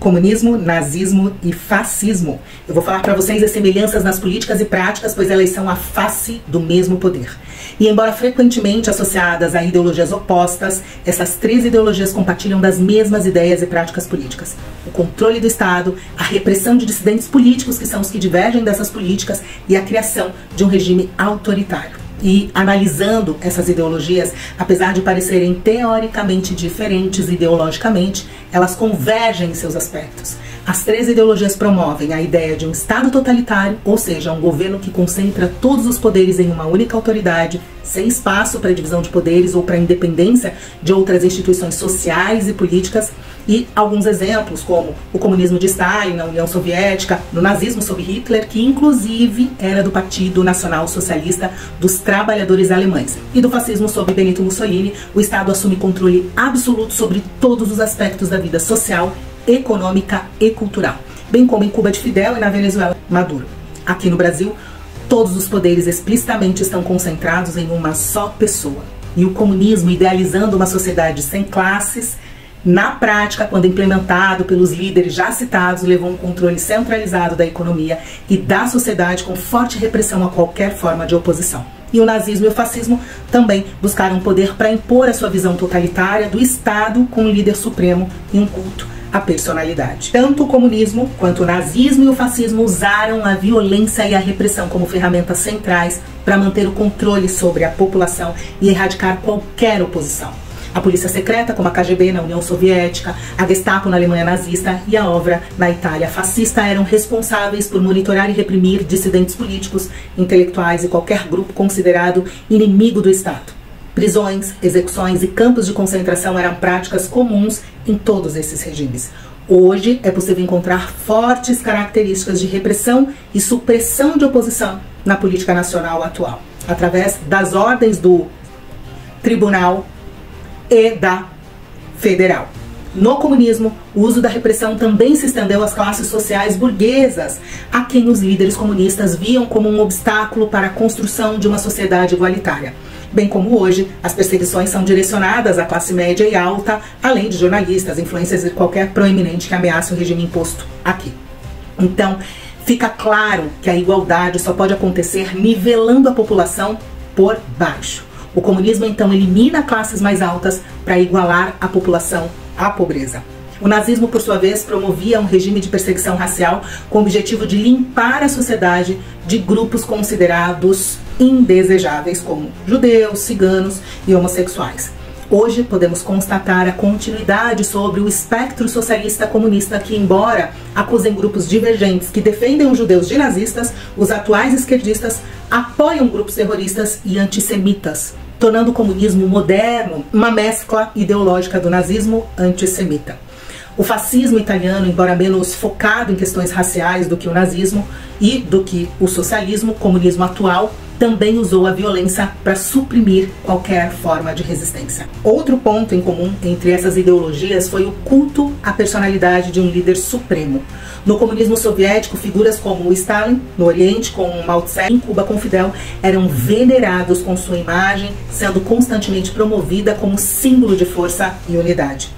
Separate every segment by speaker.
Speaker 1: Comunismo, nazismo e fascismo. Eu vou falar para vocês as semelhanças nas políticas e práticas, pois elas são a face do mesmo poder. E embora frequentemente associadas a ideologias opostas, essas três ideologias compartilham das mesmas ideias e práticas políticas. O controle do Estado, a repressão de dissidentes políticos, que são os que divergem dessas políticas, e a criação de um regime autoritário. E analisando essas ideologias, apesar de parecerem teoricamente diferentes ideologicamente, elas convergem em seus aspectos. As três ideologias promovem a ideia de um Estado totalitário, ou seja, um governo que concentra todos os poderes em uma única autoridade, sem espaço para divisão de poderes ou para independência de outras instituições sociais e políticas. E alguns exemplos, como o comunismo de Stalin na União Soviética, no nazismo sob Hitler, que inclusive era do Partido Nacional Socialista dos Trabalhadores Alemães, e do fascismo sob Benito Mussolini. O Estado assume controle absoluto sobre todos os aspectos da vida social, econômica e cultural, bem como em Cuba de Fidel e na Venezuela Maduro. Aqui no Brasil, todos os poderes explicitamente estão concentrados em uma só pessoa. E o comunismo, idealizando uma sociedade sem classes, na prática, quando implementado pelos líderes já citados, levou um controle centralizado da economia e da sociedade, com forte repressão a qualquer forma de oposição. E o nazismo e o fascismo também buscaram poder para impor a sua visão totalitária do Estado, com um líder supremo e um culto à personalidade. Tanto o comunismo quanto o nazismo e o fascismo usaram a violência e a repressão como ferramentas centrais para manter o controle sobre a população e erradicar qualquer oposição. A polícia secreta, como a KGB na União Soviética, a Gestapo na Alemanha nazista e a OVRA na Itália fascista, eram responsáveis por monitorar e reprimir dissidentes políticos, intelectuais e qualquer grupo considerado inimigo do Estado. Prisões, execuções e campos de concentração eram práticas comuns em todos esses regimes. Hoje é possível encontrar fortes características de repressão e supressão de oposição na política nacional atual, através das ordens do Tribunal e da Federal. No comunismo, o uso da repressão também se estendeu às classes sociais burguesas, a quem os líderes comunistas viam como um obstáculo para a construção de uma sociedade igualitária. Bem como hoje, as perseguições são direcionadas à classe média e alta, além de jornalistas, influencers e qualquer proeminente que ameace o regime imposto aqui. Então, fica claro que a igualdade só pode acontecer nivelando a população por baixo. O comunismo, então, elimina classes mais altas para igualar a população à pobreza. O nazismo, por sua vez, promovia um regime de perseguição racial com o objetivo de limpar a sociedade de grupos considerados indesejáveis, como judeus, ciganos e homossexuais. Hoje podemos constatar a continuidade sobre o espectro socialista comunista que, embora acusem grupos divergentes que defendem os judeus de nazistas, os atuais esquerdistas apoiam grupos terroristas e antissemitas, tornando o comunismo moderno uma mescla ideológica do nazismo antissemita. O fascismo italiano, embora menos focado em questões raciais do que o nazismo e do que o socialismo, o comunismo atual, também usou a violência para suprimir qualquer forma de resistência. Outro ponto em comum entre essas ideologias foi o culto à personalidade de um líder supremo. No comunismo soviético, figuras como o Stalin, no Oriente, com Mao Tse, em Cuba com Fidel, eram venerados com sua imagem, sendo constantemente promovida como símbolo de força e unidade.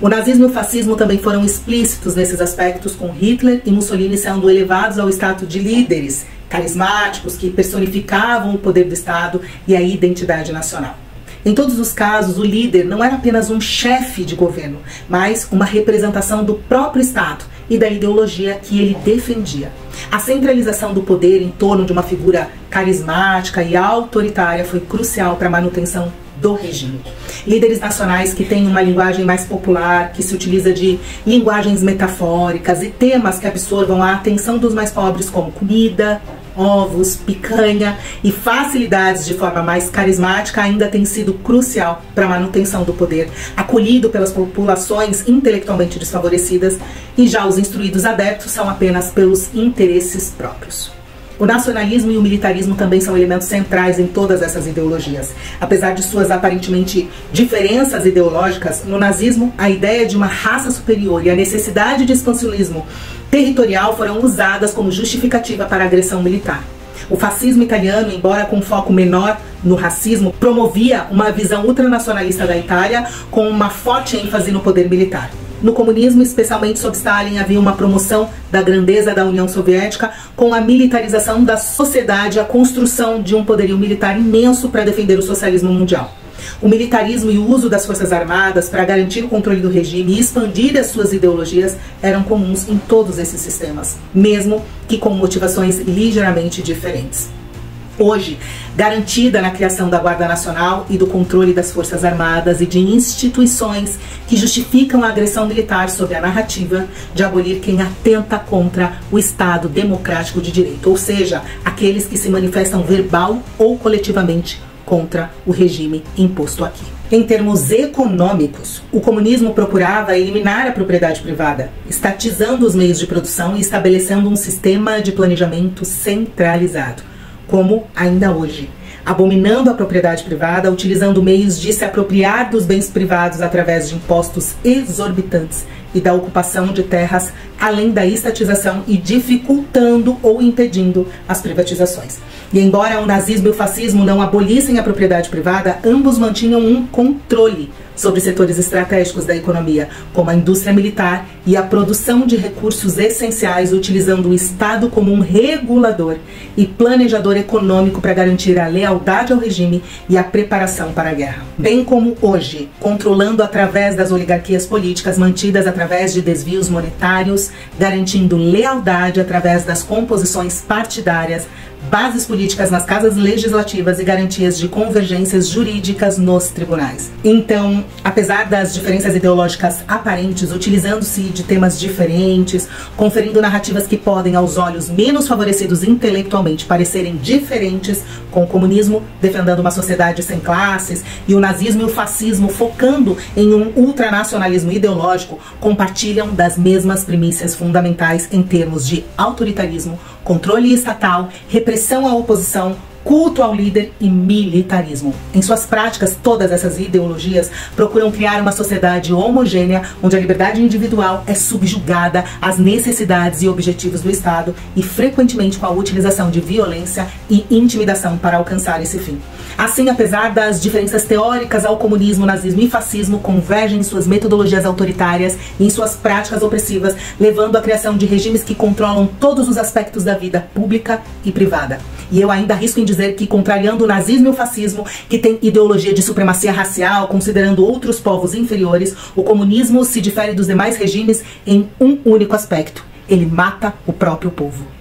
Speaker 1: O nazismo e o fascismo também foram explícitos nesses aspectos, com Hitler e Mussolini sendo elevados ao status de líderes carismáticos que personificavam o poder do Estado e a identidade nacional. Em todos os casos, o líder não era apenas um chefe de governo, mas uma representação do próprio Estado e da ideologia que ele defendia. A centralização do poder em torno de uma figura carismática e autoritária foi crucial para a manutenção do regime. Líderes nacionais que têm uma linguagem mais popular, que se utiliza de linguagens metafóricas e temas que absorvam a atenção dos mais pobres, como comida, ovos, picanha e facilidades de forma mais carismática, ainda tem sido crucial para a manutenção do poder, acolhido pelas populações intelectualmente desfavorecidas, e já os instruídos adeptos são apenas pelos interesses próprios. O nacionalismo e o militarismo também são elementos centrais em todas essas ideologias. Apesar de suas aparentemente diferenças ideológicas, no nazismo, a ideia de uma raça superior e a necessidade de expansionismo territorial foram usadas como justificativa para a agressão militar. O fascismo italiano, embora com foco menor no racismo, promovia uma visão ultranacionalista da Itália com uma forte ênfase no poder militar. No comunismo, especialmente sob Stalin, havia uma promoção da grandeza da União Soviética com a militarização da sociedade e a construção de um poderio militar imenso para defender o socialismo mundial. O militarismo e o uso das forças armadas para garantir o controle do regime e expandir as suas ideologias eram comuns em todos esses sistemas, mesmo que com motivações ligeiramente diferentes. Hoje, garantida na criação da Guarda Nacional e do controle das Forças Armadas e de instituições que justificam a agressão militar sob a narrativa de abolir quem atenta contra o Estado democrático de direito, ou seja, aqueles que se manifestam verbal ou coletivamente contra o regime imposto aqui. Em termos econômicos, o comunismo procurava eliminar a propriedade privada, estatizando os meios de produção e estabelecendo um sistema de planejamento centralizado, como ainda hoje, abominando a propriedade privada, utilizando meios de se apropriar dos bens privados através de impostos exorbitantes e da ocupação de terras, além da estatização e dificultando ou impedindo as privatizações. E embora o nazismo e o fascismo não abolissem a propriedade privada, ambos mantinham um controle sobre setores estratégicos da economia, como a indústria militar e a produção de recursos essenciais, utilizando o Estado como um regulador e planejador econômico para garantir a lealdade ao regime e a preparação para a guerra. Bem como hoje, controlando através das oligarquias políticas mantidas através de desvios monetários, garantindo lealdade através das composições partidárias, bases políticas nas casas legislativas e garantias de convergências jurídicas nos tribunais. Então, apesar das diferenças ideológicas aparentes, utilizando-se de temas diferentes, conferindo narrativas que podem, aos olhos menos favorecidos intelectualmente, parecerem diferentes, com o comunismo defendendo uma sociedade sem classes e o nazismo e o fascismo focando em um ultranacionalismo ideológico, compartilham das mesmas premissas fundamentais em termos de autoritarismo, controle estatal, repressão à oposição, culto ao líder e militarismo. Em suas práticas, todas essas ideologias procuram criar uma sociedade homogênea, onde a liberdade individual é subjugada às necessidades e objetivos do Estado e frequentemente com a utilização de violência e intimidação para alcançar esse fim. Assim, apesar das diferenças teóricas ao comunismo, nazismo e fascismo convergem em suas metodologias autoritárias e em suas práticas opressivas, levando à criação de regimes que controlam todos os aspectos da vida pública e privada. E eu ainda arrisco em dizer que, contrariando o nazismo e o fascismo, que tem ideologia de supremacia racial, considerando outros povos inferiores, o comunismo se difere dos demais regimes em um único aspecto: ele mata o próprio povo.